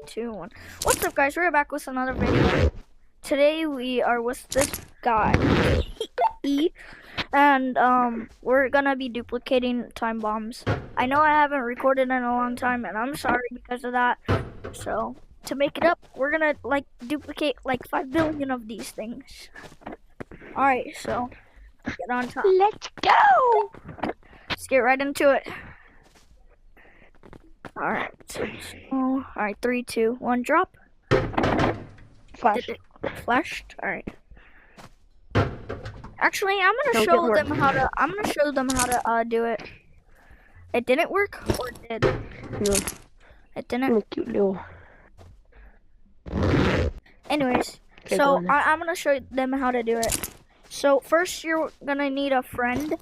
2, 1. What's up, guys? We're back with another video. Today we are with this guy, and we're gonna be duplicating time bombs. I know I haven't recorded in a long time, and I'm sorry because of that. So to make it up, we're gonna duplicate 5 billion of these things. All right, so get on top. Let's go. Let's get right into it. Alright, alright, 3, 2, 1, drop. Flash. Flashed? Alright. Actually, I'm gonna show them how to do it. It didn't work, or it did? No. It didn't? Cute little. Anyways, Okay, so I'm gonna show them how to do it. So first you're gonna need a friend.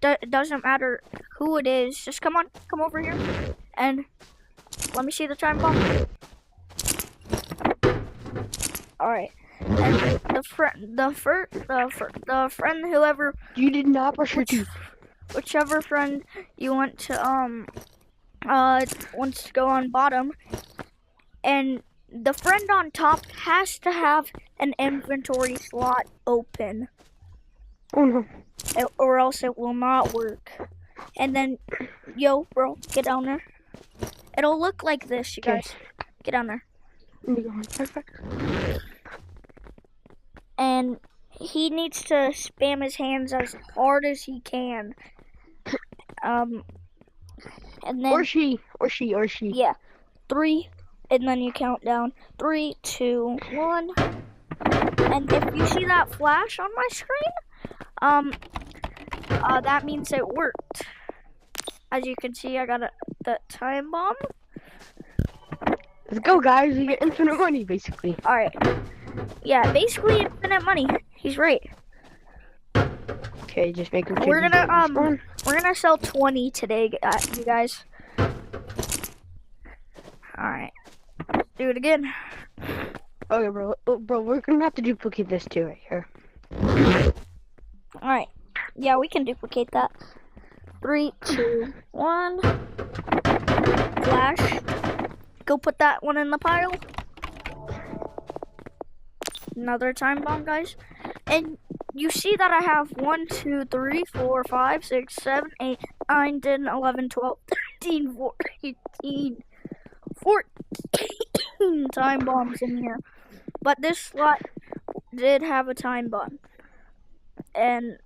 It doesn't matter who it is, just come over here. And let me see the time bomb. All right, and the friend, whoever. You did not brush your teeth. Whichever friend you want to wants to go on bottom, and the friend on top has to have an inventory slot open. Oh no. Or else it will not work. And then, yo, bro, get down there. It'll look like this, you guys. Get down there. And he needs to spam his hands as hard as he can. And then Or she. Yeah. 3, and then you count down. 3, 2, 1. And if you see that flash on my screen, that means it worked. As you can see, I got the time bomb. Let's go, guys. We get infinite money, basically. All right. Yeah, basically infinite money. He's right. Okay, just making sure. We're gonna sell 20 today, you guys. All right. Let's do it again. Okay, bro. Bro, we're gonna have to duplicate this too, right here. All right. Yeah, we can duplicate that. 3, 2, 1. Flash. Go put that one in the pile. Another time bomb, guys. And you see that I have 1, 2, 3, 4, 5, 6, 7, 8, 9, 10, 11, 12, 13, 14 time bombs in here. But this slot did have a time bomb. And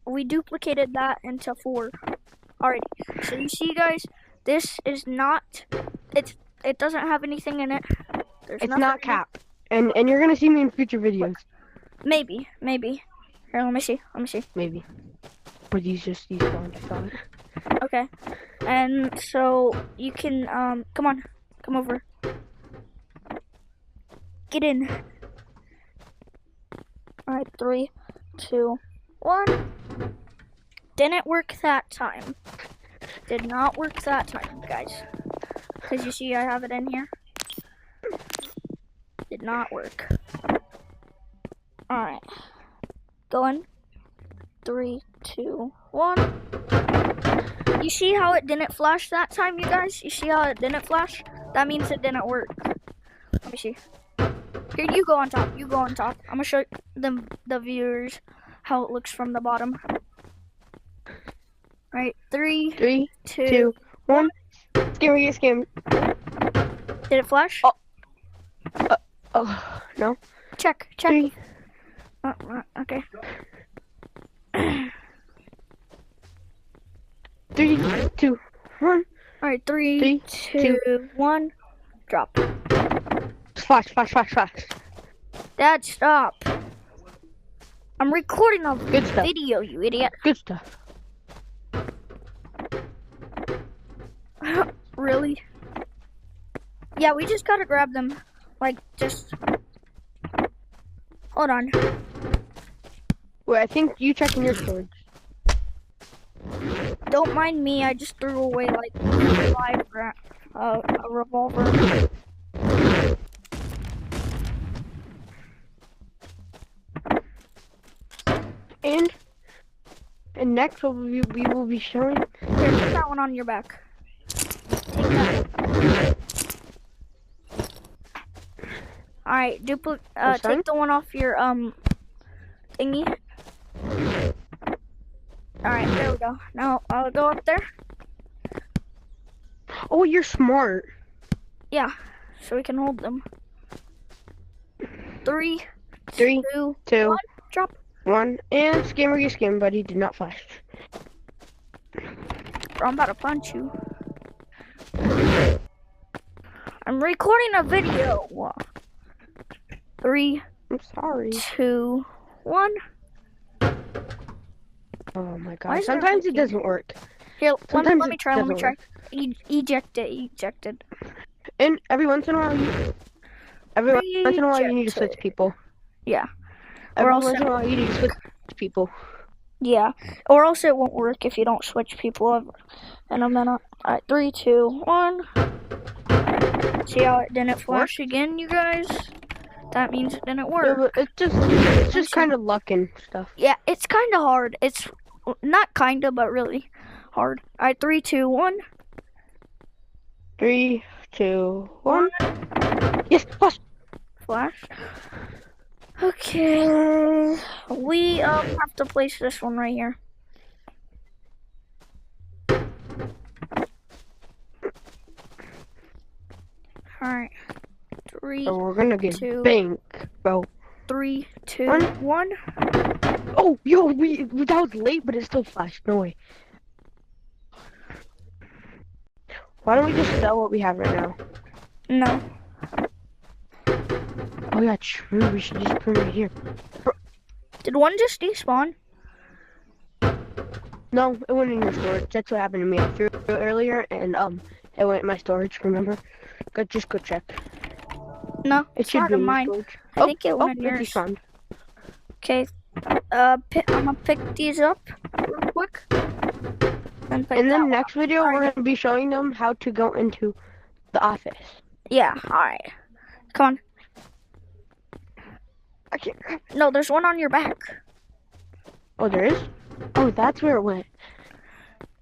we duplicated that into 4 already. So you see, guys, this is not, it doesn't have anything in it. It's not cap. And you're gonna see me in future videos. Maybe. Here, let me see. Maybe. Or these ones, I thought. Okay. And so you can come over. Get in. Alright, 3, 2, 1. Didn't work that time. Did not work that time, guys. Because you see I have it in here. Did not work. Alright. Going. 3, 2, 1. You see how it didn't flash that time, you guys? You see how it didn't flash? That means it didn't work. Let me see. Here, you go on top. I'm gonna show them, the viewers, how it looks from the bottom. Alright, 3, 2, 1. Scam. Did it flash? Oh, no. Check. 3. Okay. 3, 2, 1. Alright, 3, 2, 1. Drop. Flash. Dad, stop. I'm recording a Good stuff. video, you idiot. Good stuff. Really? Yeah, we just gotta grab them. Just... Hold on. Wait, I think you checking your storage. Don't mind me, I just threw away, a revolver. And next we will be showing. Here, put that one on your back. Take that. Alright, I'm sorry? take the one off your thingy. Alright, there we go. Now I'll go up there. Oh, you're smart. Yeah, so we can hold them. 3, 3, 2, 2, 1, drop. 1, and scammer you scam, buddy. Did not flash. Bro, I'm about to punch you. I'm recording a video. 3, I'm sorry. 2, 1. Oh my Why god. is there Sometimes it blinking? doesn't work. Here, let Sometimes me it try. Let me doesn't try. work. Ejected. And every once in a while, you need to switch people. Yeah. Every else once in a while, you need to switch people. Yeah. Or else it won't work if you don't switch people over in a minute. Alright, 3, 2, 1. See how it didn't flash again, you guys? That means it didn't work. Yeah, but it's just kind of luck and stuff. Yeah, it's kind of hard. It's not kind of, but really hard. Alright, 3, 2, 1. 3, 2, 1. Yes, flash. Flash. Okay. We have to place this one right here. Alright. 3, Oh, we're gonna get 2, bank, bro. 3, 2, 1. 1. Oh, yo, that was late, but it still flashed. No way. Why don't we just sell what we have right now? No. Oh yeah, true. We should just put it right here. Did one just despawn? No, it went in your storage. That's what happened to me. I threw it it and it went in my storage. Remember? Just go check. No, It it's should not be in in your mine. storage. I think it went in it yours. despawned. Okay. I'm gonna pick these up real quick. And pick In the that one next video, Alright. we're gonna be showing them how to go into the office. Yeah, alright. Come on. I can't. No, there's one on your back. Oh, there is. Oh, that's where it went.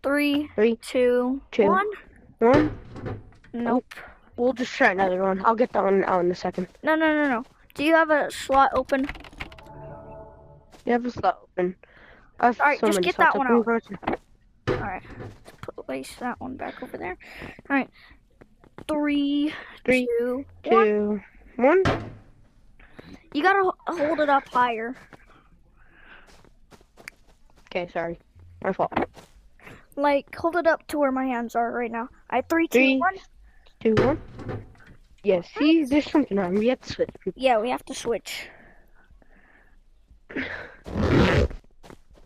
3, 3, 2, 2, 1. 1. Nope. We'll just try another one. I'll get that one out in a second. No. Do you have a slot open? You have a slot open. I have Alright, so just many get slots that one open, out. bro. Alright. Place that one back over there. Alright. 3, 3, 2, 1. 2, 1. You gotta hold it up higher. Okay, sorry. My fault. Like, hold it up to where my hands are right now. Alright, 3, 2, 3, 1. 2, 1. Yeah, see, there's something wrong. We have to switch people. Yeah, we have to switch.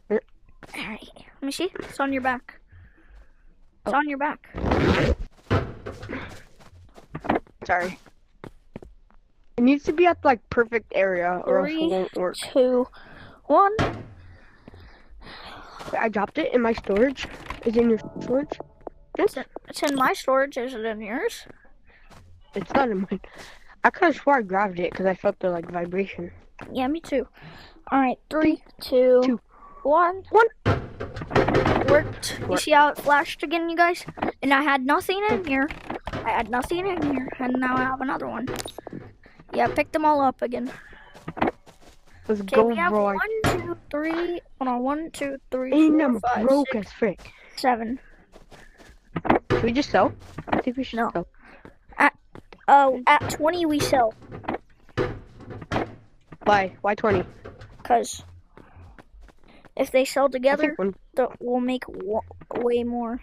Alright, let me see. It's on your back. It's on your back. Sorry. It needs to be at like perfect area or else it 3, won't work. 2, 1. I dropped it in my storage. Is it in your storage? Yes. It's in my storage. Is it in yours? It's not in mine. I could have swore I grabbed it because I felt the like vibration. Yeah, me too. Alright, 3, 2, 2, 1. 1. Worked. You see how it flashed again, you guys? And I had nothing in here. And now I have another one. Yeah, pick them all up again. Let's Okay, go, we have bro. 1, 2, 3. Hold on, 1, 2, 3, And 4, I'm 5, broke 6, as frick. 7. Should we just sell? I think we should No. sell. At 20 we sell. Why? Why 20? Cause if they sell I together, think we'll make way more.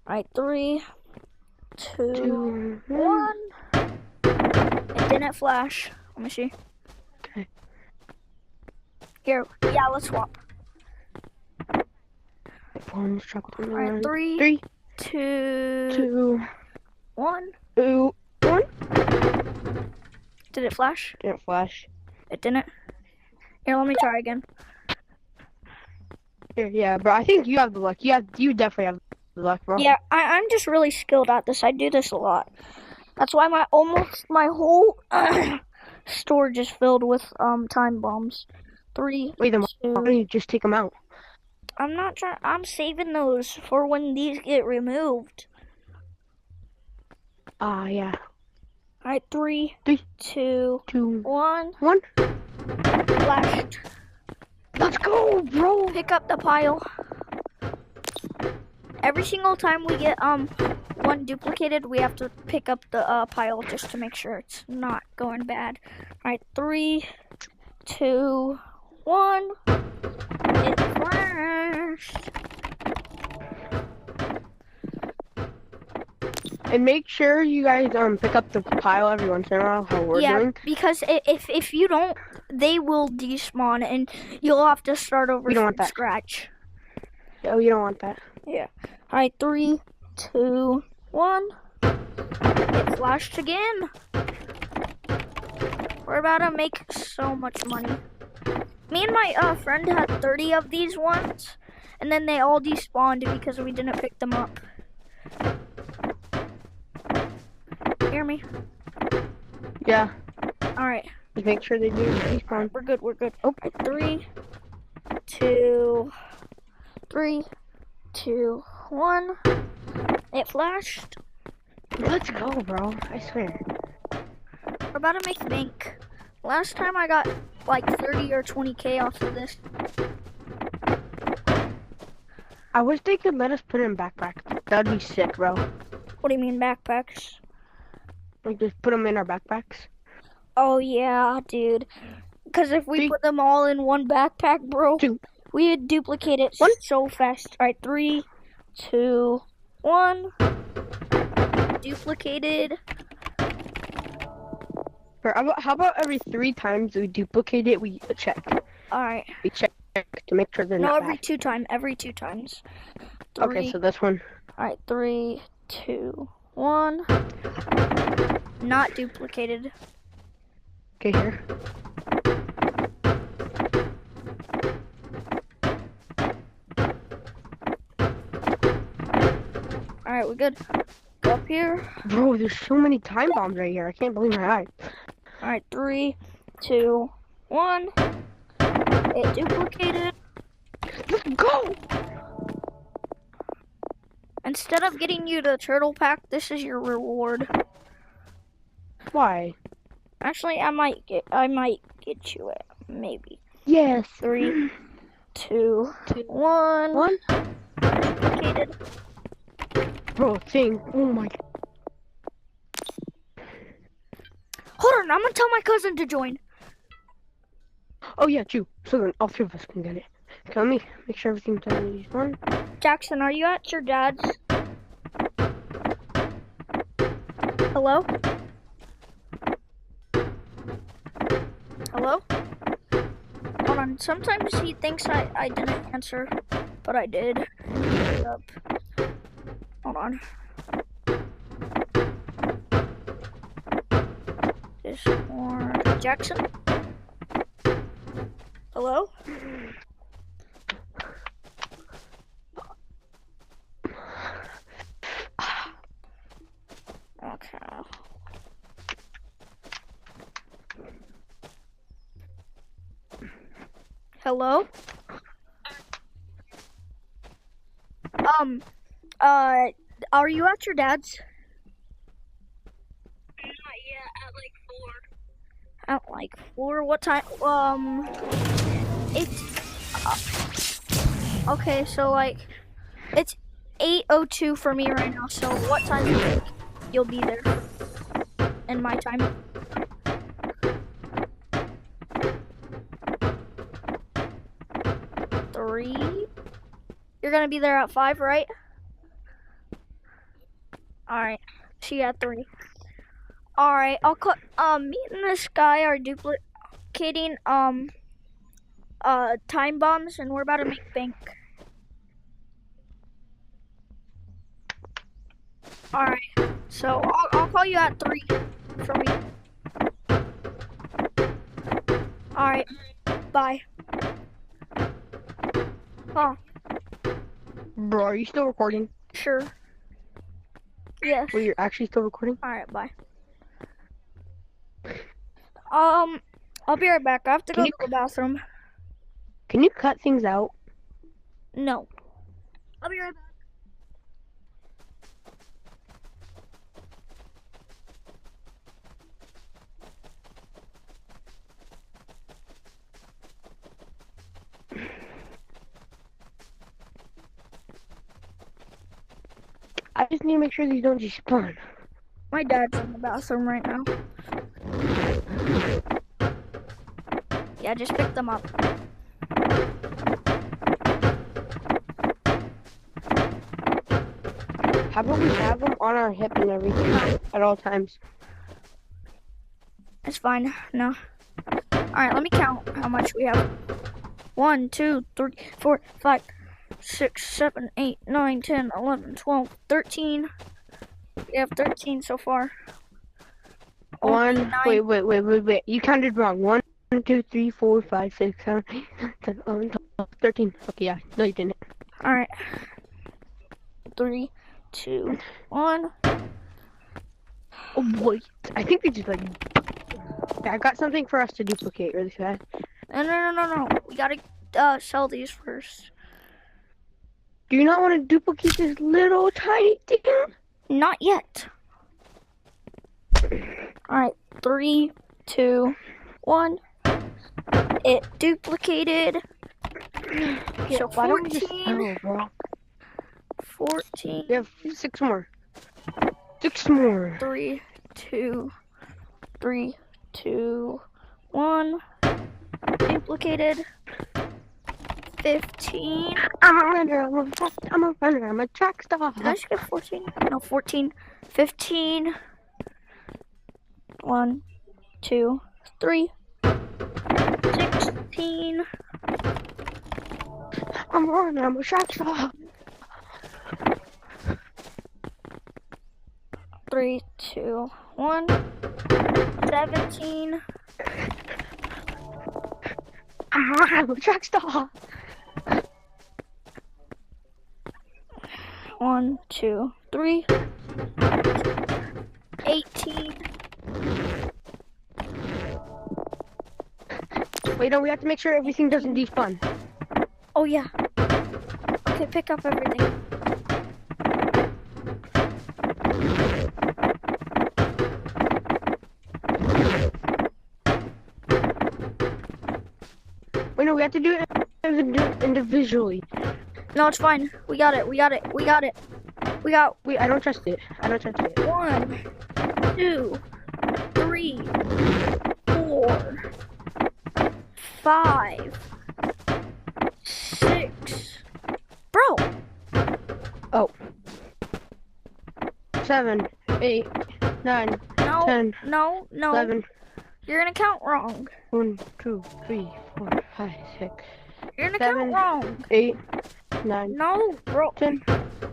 Alright, 3, 2, 2, 1. It didn't flash. Let me see. Okay. Here, yeah, let's swap. Phone's dropped on the Alright, line. 3, 3, 2, 2, 1. 2, 1. Did it flash? Didn't flash. It didn't. Here, let me try again. Here, yeah, bro. I think you have the luck. You definitely have the luck, bro. Yeah, I'm just really skilled at this. I do this a lot. That's why my whole storage is filled with time bombs. 3, Wait, then why 2. don't you just take them out? I'm not trying. I'm saving those for when these get removed. Ah, yeah. Alright, three, Three, two, 2, one. 1. Flashed. Let's go, bro. Pick up the pile. Every single time we get one duplicated, we have to pick up the pile just to make sure it's not going bad. Alright, 3, 2, 1. It flashed. And make sure you guys pick up the pile every once in a while, how we're doing. Because if you don't, they will despawn and you'll have to start over We don't from want that. scratch. Oh, you don't want that. Yeah. Alright, 3, 2, 1. It flashed again. We're about to make so much money. Me and my friend had 30 of these ones, and then they all despawned because we didn't pick them up. Hear me? Yeah. Alright. Just make sure they do respawn. We're good, we're good. Oh. 3, 2, 1. It flashed. Let's go, bro. I swear. We're about to make bank. Last time I got like 30 or 20k off of this. I wish they could let us put it in backpacks. That'd be sick, bro. What do you mean backpacks? Like, just put them in our backpacks. Oh yeah, dude. Because if we 3, put them all in one backpack, bro, 2. we'd duplicate it 1. so fast. Alright, 3, 2, 1. Duplicated. Or how about every 3 times we duplicate it, we check. Alright. We check to make sure they're No, not every bad. 2 times. Every 2 times. Okay, so this one. Alright, 3, 2, 1. Not duplicated. Okay, here. Alright, we're good. Go up here. Bro, there's so many time bombs right here. I can't believe my eyes. Alright, 3, 2, 1. It duplicated. Let's go! Instead of getting you the turtle pack, this is your reward. Why? Actually, I might get you it. Maybe. Yes. 3, 2, 1. 1. Duplicated. Bro, thing. Oh my. Hold on, I'm gonna tell my cousin to join. Oh yeah, true. So then all 3 of us can get it. Okay, let me make sure everything's done. 1. Jackson, are you at your dad's? Hello? Hello? Hold on, sometimes he thinks I didn't answer, but I did. Hold up. Hold on. Discord. Jackson? Hello? Okay. Hello? Are you at your dad's? Not yet, at like 4. At like 4? What time? It's okay. So like, it's 8:02 for me right now. So what time do you think you'll be there? In my time. Three. You're gonna be there at 5, right? All right. See you at 3. All right. I'll call. Me and this guy are duplicating time bombs, and we're about to make bank. All right. So I'll call you at 3 for me. All right. Bye. Huh. Bro, are you still recording? Sure. Yes. Wait, you're actually still recording? All right. Bye. I'll be right back. I have to go to the bathroom. Can you cut things out? No. I'll be right back. just need to make sure these don't despawn. My dad's in the bathroom right now. Yeah, just pick them up. How about we have them on our hip and everything at all times? It's fine. No. Alright, let me count how much we have. 1, 2, 3, 4, 5, 6, 7, 8, 9, 10, 11, 12, 13. We have 13 so far. Only 9. Wait. You counted wrong. 1, 2, 3, 4, 5, 6, 7, 8, 9, 10, 11, 12, 13. Okay, yeah. No, you didn't. Alright. 3, 2, 1. Oh, wait. I think we just like... Yeah, I got something for us to duplicate really fast. No. We gotta sell these first. Do you not want to duplicate this little tiny thing? Not yet. Alright, 3, 2, 1. It duplicated. Yeah, So why don't we just 14. sell, bro? 14. We have 6 more. 6 more. 3, 2, 1. Duplicated. 15. I'm a runner. I'm a track star. Did I just get 14? No, 14. 15. 1, 2, 3. 16. I'm a runner. I'm a track star. 3, 2, 1. 17. I'm a runner. I'm a track star. 1, 2, 3. 18. Wait, no, we have to make sure everything doesn't despawn. Oh yeah. Okay, pick up everything. Wait, no, we have to do it individually. No, it's fine. We got it. We got it. Wait, I don't trust it. 1, 2, 3, 4, 5, 6. Bro. Oh. 7, 8, 9, No. 10, No. 11. You're gonna count wrong. 1, 2, 3, 4, 5, 6, You're gonna 7, count wrong. 8, 9, No, bro. 10.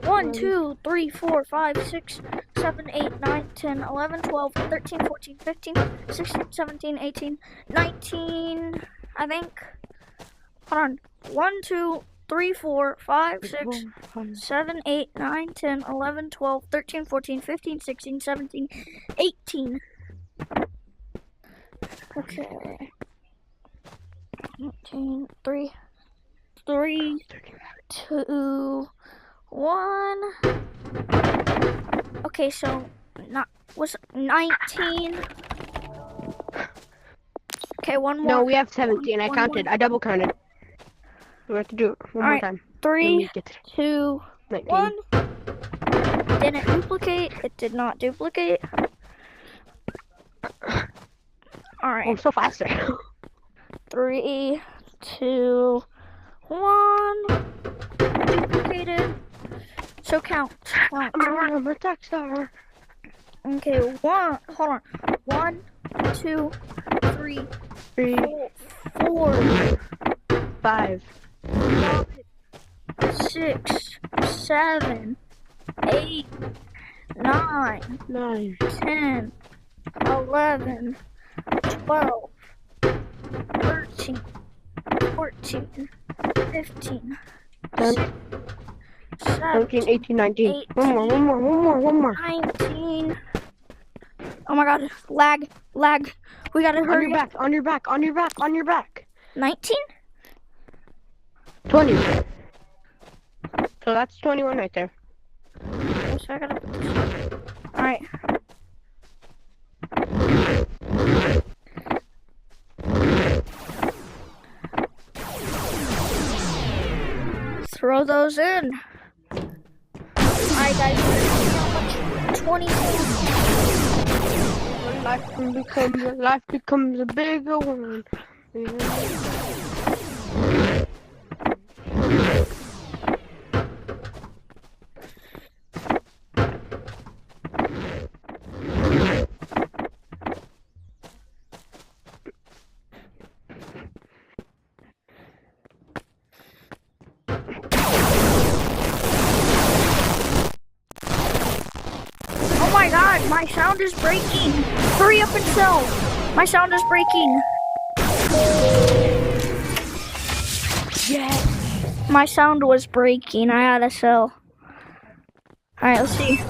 1, 2, 3, 4, 5, 6, 7, 8, 9, 10, 11, 12, 13, 14, 15, 16, 17, 18, 19, I think. Hold on. 1, 2, 3, 4, 5, 6, 7, 8, 9, 10, 11, 12, 13, 14, 15, 16, 17, 18. Okay. 19, 3, 2, 1. Okay, so was 19. Okay, one more. No, we have 17. I One counted. more. I double counted. We have to do it one more Alright, time. 3, Get to 2, 19. 1. Didn't duplicate. It did not duplicate. Oh, I'm Alright, so faster. 3, 2, 1. Duplicated. So count. I'm a track star. Okay, hold on. 1, 2, 3, 3, 4, 5, 5, 6, 7, 8, 9, 9, 10, 11, 12, 13, 14, 15, 17, 17, 18, 19. 18. One more. 19. Oh my god, lag. We gotta On hurry your up. back, on your back. 19? 20. So that's 21 right there. Okay, so I gotta put this. Alright. Throw those in. Alright guys, Life becomes a bigger one. Oh my god, my sound is breaking. Hurry up and sell. My sound is breaking. Yes. My sound was breaking. I had to sell. Alright, let's see.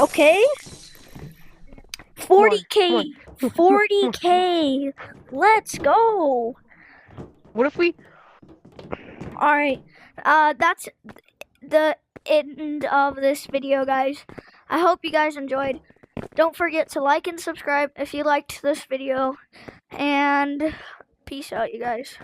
Okay. 40K. 40K. Let's go. What if we? Alright. That's the end of this video, guys. I hope you guys enjoyed. Don't forget to like and subscribe if you liked this video. And peace out, you guys.